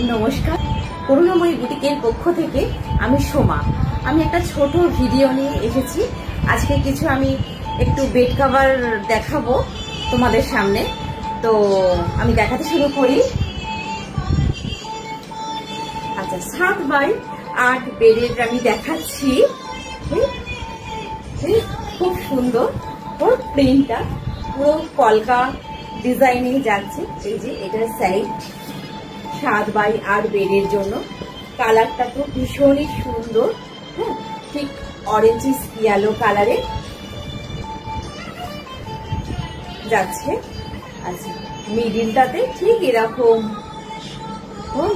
নমস্কার, করুণাময়ী বুটিকের পক্ষ থেকে আমি সোমা। আমি একটা ছোট ভিডিও নিয়ে এসেছি। আজকে কিছু আমি একটু বেড কভার দেখাবো তোমাদের সামনে। তো আমি দেখাতে শুরু করি। আচ্ছা, 7x8 বেডের আমি দেখাচ্ছি। খুব সুন্দর ওর প্রিন্টটা, পুরো কলকা ডিজাইনে যাচ্ছে। এই যে এটার সাইড 7x8 বেডের জন্য। কালারটা তো ভীষণই সুন্দর, ঠিক অরেঞ্জ ইয়েলো কালারে যাচ্ছে। আচ্ছা, মিডিলটাতে ঠিক এরকম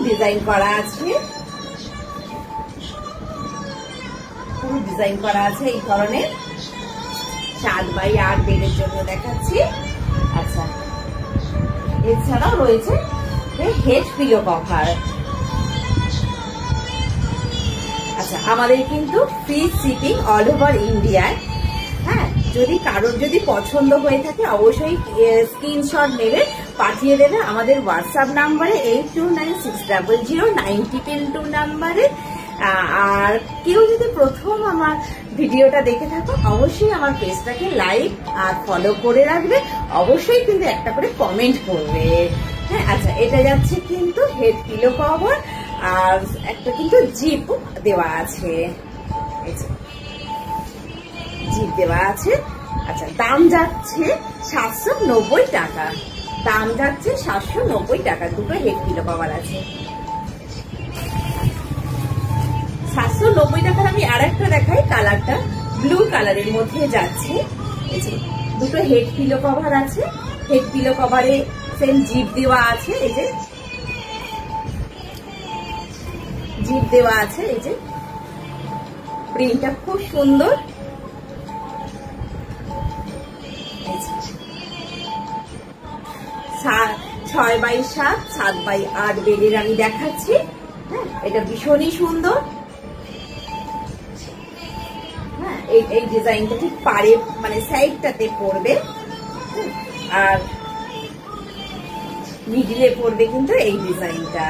ডিজাইন করা আছে, পুরো ডিজাইন করা আছে এই ধরনের। 7x8 বেডের জন্য দেখাচ্ছি। আচ্ছা, এছাড়াও রয়েছে হেড পিলো কভার। আচ্ছা, আমাদের কিন্তু ফ্রি শিপিং অল ওভার ইন্ডিয়ায়। হ্যাঁ, যদি কারোর যদি পছন্দ হয়ে থাকে অবশ্যই স্ক্রিনশট নেবে, পাঠিয়ে দেবে আমাদের হোয়াটসঅ্যাপ নাম্বারে 8296009022 নাম্বারে। আর কেউ যদি প্রথম আমার ভিডিওটা দেখে থাকো অবশ্যই আমার পেজটাকে লাইক আর ফলো করে রাখবে, অবশ্যই কিন্তু একটা করে কমেন্ট করবে। হ্যাঁ, আচ্ছা, এটা যাচ্ছে কিন্তু হেড পিলো কভার, আর একটা কিন্তু জিপ দেওয়া আছে, জিপ দেওয়া আছে। আচ্ছা, দাম যাচ্ছে 790 টাকা। দাম যাচ্ছে 790 টাকা। দুটো হেড পিলো কভার আছে 790 টাকার। আমি আর একটা দেখাই, কালারটা ব্লু কালারের মধ্যে যাচ্ছে। দুটো হেড পিলো কভার আছে। হেড পিলো কভারে সেম জিপ দেওয়া আছে। এই যে জিপ দেওয়া আছে। এই যে প্রিন্টটা খুব সুন্দর। 6x7 7x8 বেডের আমি দেখাচ্ছি। হ্যাঁ, এটা ভীষণই সুন্দর। হ্যাঁ, এই ডিজাইনটা ঠিক পারে মানে সাইডটাতে পড়বে, আর মিডিলে পড়বে কিন্তু এই ডিজাইনটা।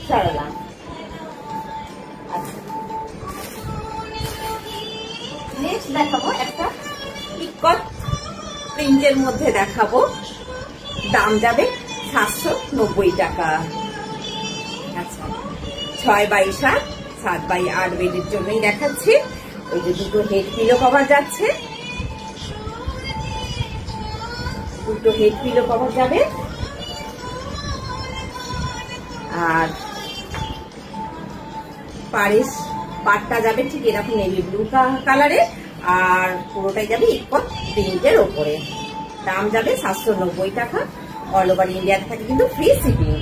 সরালাম। আচ্ছা, নেক্সট দেখাবো একটা পিকক প্রিন্টের মধ্যে দেখাবো। দাম যাবে 790 টাকা। আচ্ছা, 6x7 7x8 বেডের জন্যই দেখাচ্ছি। ওই যে দুটো হেড পিলো কভার যাচ্ছে, দুটো হেড পিলো কভার যাবে। আর পাটটা যাবে ঠিক এরকম নেভি ব্লু কালারে, আর পুরোটাই যাবে ইকট প্রিন্টের ওপরে। দাম যাবে 790 টাকা। অল ওভার ইন্ডিয়াতে থাকে কিন্তু ফ্রি শিপিং।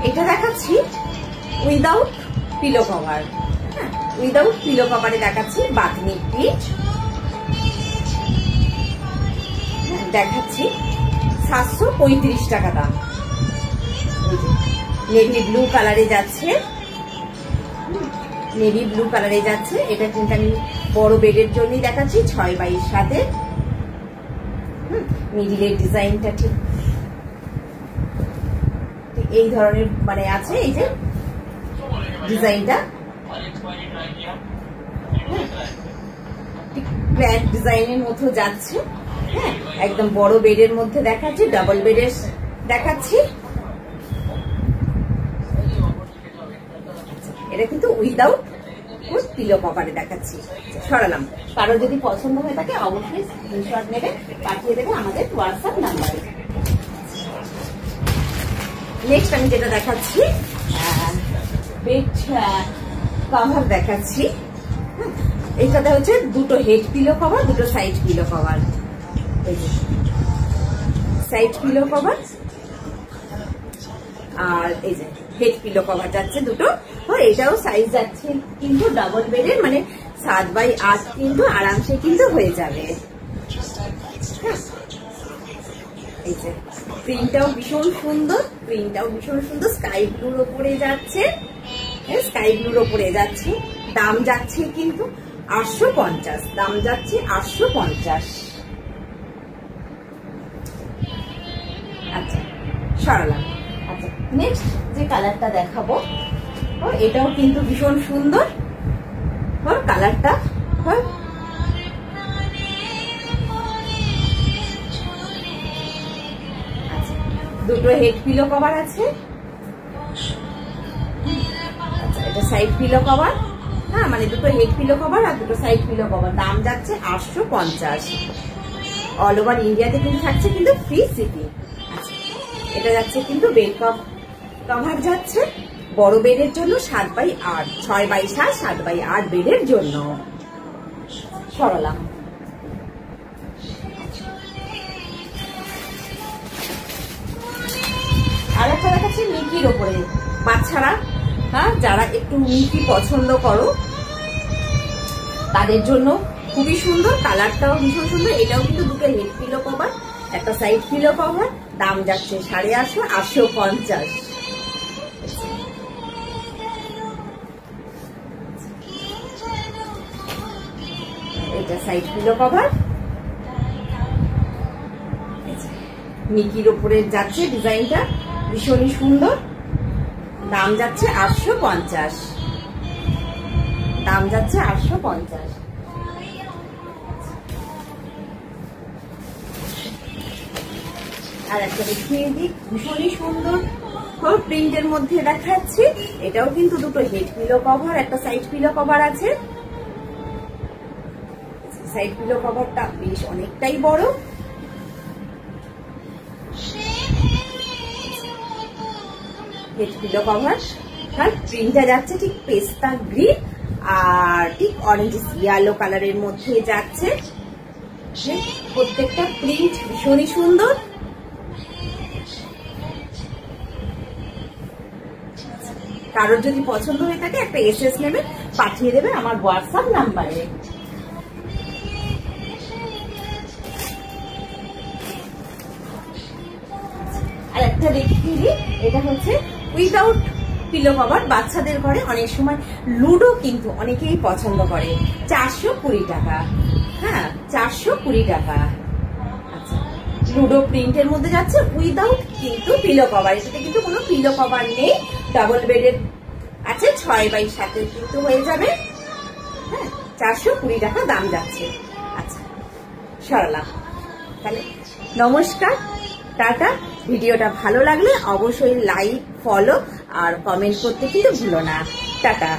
এটা দেখাচ্ছি উইদাউট পিলো কভার। হ্যাঁ, উইদাউট পিলো কভারে দেখাচ্ছি বাতনি প্রিন্ট। দেখাচ্ছি 735 টাকা দাম। নেভি ব্লু কালারে যাচ্ছে, নেভি ব্লু কালারে যাচ্ছে। এটা কিন্তু আমি বড় বেডের জন্যই দেখাচ্ছি। 6x7 মিডিলের ডিজাইনটা ঠিক এই ধরনের মানে আছে। এই যে ডিজাইনটা গ্র্যান্ড ডিজাইনের মতো যাচ্ছে। হ্যাঁ, একদম বড় বেডের মধ্যে দেখাচ্ছি, ডাবল বেডের দেখাচ্ছি। এটা কিন্তু উইদাউট পিলো কভারে দেখাচ্ছি। সরালাম। কারো যদি পছন্দ হয়ে থাকে অবশ্যই স্ক্রিনশট নেবে, পাঠিয়ে দেবে আমাদের হোয়াটসঅ্যাপ নাম্বারে। নেক্সট আমি যেটা দেখাচ্ছি বেড কভার দেখাচ্ছি। এইটাতে হচ্ছে দুটো হেড পিলো কভার, দুটো side pillow cover. Side pillow cover আর এই যে হেড পিলো কভার যাচ্ছে দুটো। এটাও সাইজ যাচ্ছে কিন্তু ডাবল বেডের, মানে 7x8 কিন্তু আরামসে কিন্তু হয়ে যাবে। এই যে প্রিন্টটাও ভীষণ সুন্দর, প্রিন্টটাও ভীষণ সুন্দর। স্কাই ব্লুর ওপরে যাচ্ছে, স্কাই ব্লুর ওপরে যাচ্ছে। দাম যাচ্ছে কিন্তু 850, দাম যাচ্ছে 850। আচ্ছা সরালাম। আচ্ছা নেক্সট যে কালারটা দেখাবো, এটাও কিন্তু ভীষণ সুন্দর কালারটা। আচ্ছা দুটো হেড পিলো কভার আছে। আচ্ছা এটা সাইড পিলো কভার, হ্যাঁ মানে দুটো হেড পিলো কভার আর দুটো সাইড পিলো কভার, দাম যাচ্ছে 850। অল ওভার ইন্ডিয়াতে কিন্তু থাকছে কিন্তু ফ্রি শিপিং। আচ্ছা এটা যাচ্ছে কিন্তু বেড কভার যাচ্ছে বড় বেডের জন্য 7x8, 6x7, 7x8 বেডের জন্য। সরালাম। আর একটা দেখাচ্ছি মিকির ওপরে, বাচ্চারা হ্যাঁ যারা একটু মিকি পছন্দ করো তাদের জন্য খুবই সুন্দর, কালারটাও ভীষণ সুন্দর। এটাও কিন্তু দুটো হেড পিলো কভার, একটা সাইড পিলো কভার, দাম যাচ্ছে 850, 850। এটা সাইড পিলো কভার, মিকির ওপরে যাচ্ছে ডিজাইনটা ভীষণই সুন্দর, দাম যাচ্ছে 850, দাম যাচ্ছে 850। আর একটা দেখিয়ে দিই, ভীষণই সুন্দর প্রিন্টের মধ্যে দেখাচ্ছি। এটাও কিন্তু দুটো হেড পিলো কভার, একটা সাইড পিলো কভার আছে। সাইড পিলো কভারটা বেশ অনেকটাই বড়। হেড পিলো কভার, আর প্রিন্টটা যাচ্ছে ঠিক পেস্তা গ্রিন আর ঠিক অরেঞ্জ ইয়েলো কালারের মধ্যে যাচ্ছে। প্রত্যেকটা প্রিন্ট ভীষণই সুন্দর। কারোর যদি পছন্দ হয়ে থাকে একটা এসএস নেবে, পাঠিয়ে দেবে আমার হোয়াটসঅ্যাপ নাম্বারে। আর একটা দেখিয়ে দিই, এটা হচ্ছে উইদাউট পিলো কভার। বাচ্চাদের ঘরে অনেক সময় লুডো কিন্তু অনেকেই পছন্দ করে, 420 টাকা। হ্যাঁ 420 টাকা। আচ্ছা লুডো প্রিন্টের মধ্যে যাচ্ছে উইদাউট কিন্তু পিলো কভার, এটাতে কিন্তু কোনো পিলো কভার নেই, ডাবল বেডের আছে, 6x7 কিন্তু হয়ে যাবে। হ্যাঁ 420 টাকা দাম যাচ্ছে। আচ্ছা সরলা, তাহলে নমস্কার, টাটা। ভিডিওটা ভালো লাগলে অবশ্যই লাইক, ফলো আর কমেন্ট করতে কিন্তু ভুলো না। টাটা।